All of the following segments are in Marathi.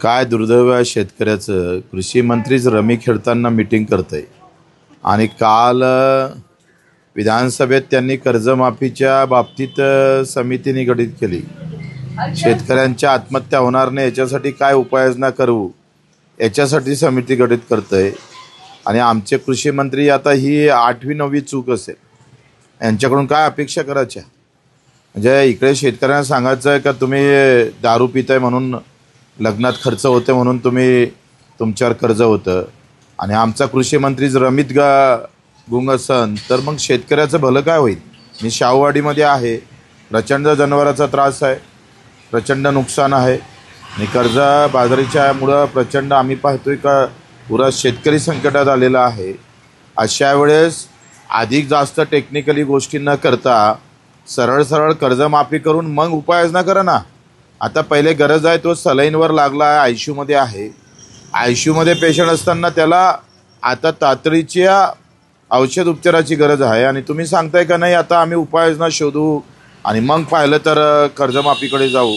काय दुर्दैव आहे शेतकऱ्याचं. कृषी मंत्रीच रमी खेळताना मीटिंग करतंय आणि काल विधानसभेत त्यांनी कर्जमाफीच्या बाबतीत समिती निगडित केली. शेतकऱ्यांच्या आत्महत्या होणार नाही याच्यासाठी काय उपाययोजना करू याच्यासाठी समिती गठीत करतंय. आणि आमचे कृषी मंत्री आता ही 8वी-9वी चूक असेल. यांच्याकडून काय अपेक्षा करायच्या? म्हणजे इकडे शेतकऱ्यांना सांगायचं आहे का तुम्ही दारू पिताय म्हणून लग्नात खर्च होते म्हणून तुमच्यावर कर्ज होतं, आणि आमचा कृषी मंत्रीच रमीत गुंग असन तर मग शेतकऱ्याचं भलं काय होईल? मी शाहूवाडीमध्ये आहे, प्रचंड जनावरांचा त्रास आहे, प्रचंड नुकसान आहे आणि कर्जबाजारीच्यामुळं प्रचंड आम्ही पाहतोय का पुरा शेतकरी संकटात आलेला आहे. अशा वेळेस अधिक जास्त टेक्निकली गोष्टी न करता सरळ कर्जमाफी करून मग उपाययोजना करा ना. आता पहिले गरज आहे तो सलाईनवर लागला आहे, ICUमध्ये आहे. ICUमध्ये पेशंट असताना त्याला आता तातडीच्या औषध उपचाराची गरज आहे आणि तुम्ही सांगताय का नाही आता आम्ही उपाययोजना शोधू आणि मग पाहिलं तर कर्जमाफीकडे जाऊ.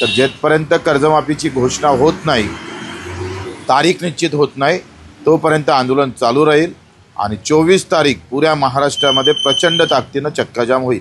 तर जेथपर्यंत कर्जमाफीची घोषणा होत नाही, तारीख निश्चित होत नाही, तोपर्यंत आंदोलन चालू राहील आणि 24 तारीख पुऱ्या महाराष्ट्रामध्ये प्रचंड ताकदीनं चक्काजाम होईल.